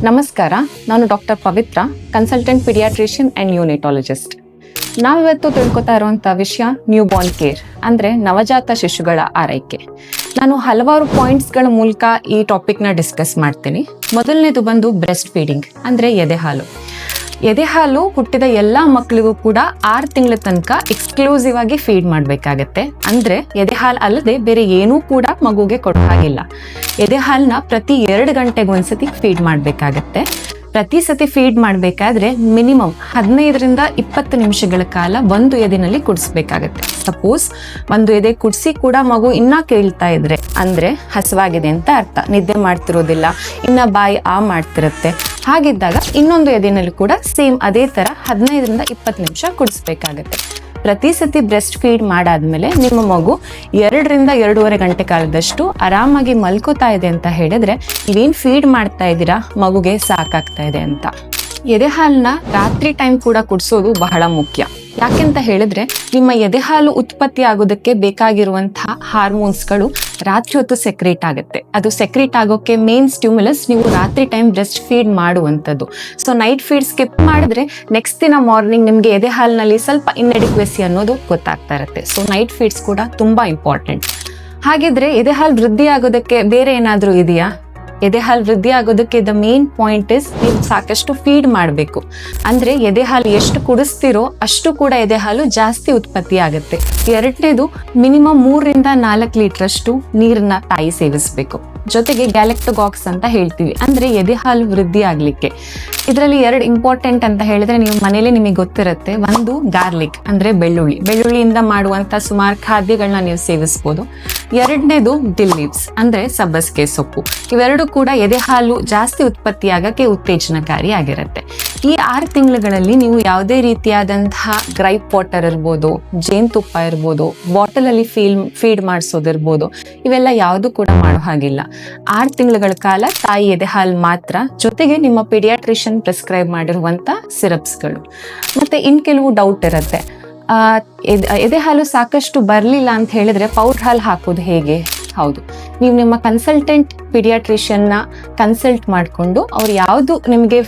ನಮಸ್ಕಾರ, ನಾನು doctor Pavitra, consultant paediatrician and neonatologist. ನಾವಿವತ್ತು ತಿಳ್ಕೊತಾ ಇರುವಂಥ ವಿಷಯ ನ್ಯೂ ಬಾರ್ನ್ ಕೇರ್, ಅಂದರೆ ನವಜಾತ ಶಿಶುಗಳ ಆರೈಕೆ. ನಾನು ಹಲವಾರು ಪಾಯಿಂಟ್ಸ್ಗಳ ಮೂಲಕ ಈ ಟಾಪಿಕ್ನ ಡಿಸ್ಕಸ್ ಮಾಡ್ತೀನಿ. ಮೊದಲನೇದು ಬಂದು ಬ್ರೆಸ್ಟ್ ಫೀಡಿಂಗ್, ಅಂದರೆ ಎದೆಹಾಲು. ಎದೆಹಾಲು ಹುಟ್ಟಿದ ಎಲ್ಲ ಮಕ್ಕಳಿಗೂ ಕೂಡ 6 ತಿಂಗಳ ತನಕ ಎಕ್ಸ್ಕ್ಲೂಸಿವ್ ಆಗಿ ಫೀಡ್ ಮಾಡಬೇಕಾಗತ್ತೆ. ಅಂದರೆ ಎದೆಹಾಲು ಅಲ್ಲದೆ ಬೇರೆ ಏನೂ ಕೂಡ ಮಗುಗೆ ಕೊಡೋ ಹಾಗಿಲ್ಲ. ಎದೆಹಾಲನ್ನ ಪ್ರತಿ 2 ಗಂಟೆಗೆ ಒಂದ್ಸತಿ ಫೀಡ್ ಮಾಡಬೇಕಾಗತ್ತೆ. ಪ್ರತಿ ಸತಿ ಫೀಡ್ ಮಾಡಬೇಕಾದ್ರೆ ಮಿನಿಮಮ್ 15ರಿಂದ 20 ನಿಮಿಷಗಳ ಕಾಲ ಒಂದು ಎದೆನಲ್ಲಿ ಕುಡಿಸ್ಬೇಕಾಗತ್ತೆ. ಸಪೋಸ್ ಒಂದು ಎದೆ ಕುಡಿಸಿ ಕೂಡ ಮಗು ಇನ್ನೂ ಕೇಳ್ತಾ ಇದ್ರೆ ಅಂದರೆ ಹಸಿವಾಗಿದೆ ಅಂತ ಅರ್ಥ, ನಿದ್ದೆ ಮಾಡ್ತಿರೋದಿಲ್ಲ, ಇನ್ನು ಬಾಯಿ ಮಾಡ್ತಿರುತ್ತೆ. ಹಾಗಿದ್ದಾಗ ಇನ್ನೊಂದು ಎದೆನಲ್ಲಿ ಕೂಡ ಸೇಮ್ ಅದೇ ಥರ 15ರಿಂದ 20 ನಿಮಿಷ ಕುಡಿಸ್ಬೇಕಾಗತ್ತೆ. ಪ್ರತಿ ಸತಿ ಬ್ರೆಸ್ಟ್ ಫೀಡ್ ಮಾಡಾದ್ಮೇಲೆ ನಿಮ್ಮ ಮಗು 2ರಿಂದ 2.5 ಗಂಟೆ ಕಾಲದಷ್ಟು ಆರಾಮಾಗಿ ಮಲ್ಕೋತಾ ಇದೆ ಅಂತ ಹೇಳಿದ್ರೆ ನೀವೇನು ಫೀಡ್ ಮಾಡ್ತಾ ಇದ್ದೀರಾ ಮಗುಗೆ ಸಾಕಾಗ್ತಾ ಇದೆ ಅಂತ. ಎದೆಹಾಲನ್ನ ರಾತ್ರಿ ಟೈಮ್ ಕೂಡ ಕುಡಿಸೋದು ಬಹಳ ಮುಖ್ಯ. ಯಾಕೆಂತ ಹೇಳಿದ್ರೆ ನಿಮ್ಮ ಎದೆಹಾಲು ಉತ್ಪತ್ತಿ ಆಗೋದಕ್ಕೆ ಬೇಕಾಗಿರುವಂತಹ ಹಾರ್ಮೋನ್ಸ್ಗಳು ರಾತ್ರಿ ಹೊತ್ತು ಸೆಕ್ರೇಟ್ ಆಗುತ್ತೆ. ಅದು ಸೆಕ್ರೇಟ್ ಆಗೋಕ್ಕೆ ಮೇನ್ ಸ್ಟಿಮ್ಯುಲಸ್ ನೀವು ರಾತ್ರಿ ಟೈಮ್ ಬ್ರೆಸ್ಟ್ ಫೀಡ್ ಮಾಡುವಂಥದ್ದು. ಸೊ ನೈಟ್ ಫೀಡ್ ಸ್ಕಿಪ್ ಮಾಡಿದ್ರೆ ನೆಕ್ಸ್ಟ್ ದಿನ ಮಾರ್ನಿಂಗ್ ನಿಮಗೆ ಎದೆಹಾಲಿನಲ್ಲಿ ಸ್ವಲ್ಪ ಇನ್ಎಡಿಕ್ವೆಸಿ ಅನ್ನೋದು ಗೊತ್ತಾಗ್ತಾ ಇರುತ್ತೆ. ಸೊ ನೈಟ್ ಫೀಡ್ಸ್ ಕೂಡ ತುಂಬ ಇಂಪಾರ್ಟೆಂಟ್. ಹಾಗಿದ್ರೆ ಎದೆಹಾಲು ವೃದ್ಧಿ ಆಗೋದಕ್ಕೆ ಬೇರೆ ಏನಾದರೂ ಇದೆಯಾ? ಎದೆಹಾಲು ವೃದ್ಧಿ ಆಗೋದಕ್ಕೆ ದ ಮೇನ್ ಪಾಯಿಂಟ್ ಇಸ್ ನೀವು ಸಾಕಷ್ಟು ಫೀಡ್ ಮಾಡಬೇಕು. ಅಂದರೆ ಎದೆಹಾಲು ಎಷ್ಟು ಕುಡಿಸ್ತಿರೋ ಅಷ್ಟು ಕೂಡ ಎದೆಹಾಲು ಜಾಸ್ತಿ ಉತ್ಪತ್ತಿ ಆಗುತ್ತೆ. ಎರಡನೇದು ಮಿನಿಮಮ್ 3ರಿಂದ 4 ಲೀಟ್ರಷ್ಟು ನೀರನ್ನ ತಾಯಿ ಸೇವಿಸಬೇಕು. ಜೊತೆಗೆ ಗ್ಯಾಲೆಕ್ಟೋಗಾಕ್ಸ್ ಅಂತ ಹೇಳ್ತೀವಿ, ಅಂದರೆ ಎದೆಹಾಲು ವೃದ್ಧಿ ಆಗಲಿಕ್ಕೆ. ಇದರಲ್ಲಿ 2 ಇಂಪಾರ್ಟೆಂಟ್ ಅಂತ ಹೇಳಿದ್ರೆ ನೀವು ಮನೇಲಿ ನಿಮಗೆ ಗೊತ್ತಿರುತ್ತೆ. ಒಂದು ಗಾರ್ಲಿಕ್, ಅಂದರೆ ಬೆಳ್ಳುಳ್ಳಿಯಿಂದ ಮಾಡುವಂಥ ಸುಮಾರು ಖಾದ್ಯಗಳನ್ನ ನೀವು ಸೇವಿಸ್ಬೋದು. ಎರಡನೇದು ಡಿಲ್ ಲೀವ್ಸ್, ಅಂದರೆ ಸಬ್ಬಸಿಗೆ ಸೊಪ್ಪು. ಇವೆರಡು ಕೂಡ ಎದೆಹಾಲು ಜಾಸ್ತಿ ಉತ್ಪತ್ತಿ ಆಗೋಕ್ಕೆ ಉತ್ತೇಜನಕಾರಿ ಆಗಿರುತ್ತೆ. ಈ 6 ತಿಂಗಳುಗಳಲ್ಲಿ ನೀವು ಯಾವುದೇ ರೀತಿಯಾದಂತಹ ಗ್ರೈಪ್ ವಾಟರ್ ಇರ್ಬೋದು, ಜೇನುತುಪ್ಪ ಇರ್ಬೋದು, ಬಾಟಲಲ್ಲಿ ಫೀಡ್ ಮಾಡಿಸೋದಿರ್ಬೋದು, ಇವೆಲ್ಲ ಯಾವುದು ಕೂಡ ಮಾಡೋ ಹಾಗಿಲ್ಲ. 6 ತಿಂಗಳ ಕಾಲ ತಾಯಿ ಎದೆಹಾಲು ಮಾತ್ರ, ಜೊತೆಗೆ ನಿಮ್ಮ ಪೀಡಿಯಾಟ್ರಿಷಿಯನ್ ಪ್ರಿಸ್ಕ್ರೈಬ್ ಮಾಡಿರುವಂಥ ಸಿರಪ್ಸ್ಗಳು. ಮತ್ತು ಇನ್ನು ಕೆಲವು ಡೌಟ್ ಇರುತ್ತೆ, ಎದೆಹಾಲು ಸಾಕಷ್ಟು ಬರಲಿಲ್ಲ ಅಂತ ಹೇಳಿದ್ರೆ ಪೌಡ್ರ್ ಹಾಲು ಹಾಕೋದು ಹೇಗೆ? ಹೌದು, ನೀವು ನಿಮ್ಮ ಕನ್ಸಲ್ಟೆಂಟ್ ಪಿಡಿಯಾಟ್ರಿಷಿಯನ್ನ ಕನ್ಸಲ್ಟ್ ಮಾಡಿಕೊಂಡು ಅವ್ರು ಯಾವುದು ನಿಮಗೆ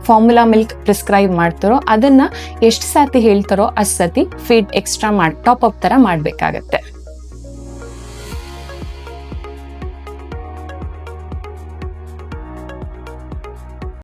ಫಾರ್ಮುಲಾ ಮಿಲ್ಕ್ ಪ್ರಿಸ್ಕ್ರೈಬ್ ಮಾಡ್ತಾರೋ ಅದನ್ನು ಎಷ್ಟು ಸತಿ ಹೇಳ್ತಾರೋ ಅಷ್ಟು ಸತಿ ಫೀಡ್ ಎಕ್ಸ್ಟ್ರಾ ಟಾಪ್ ಅಪ್ ಥರ ಮಾಡಬೇಕಾಗತ್ತೆ.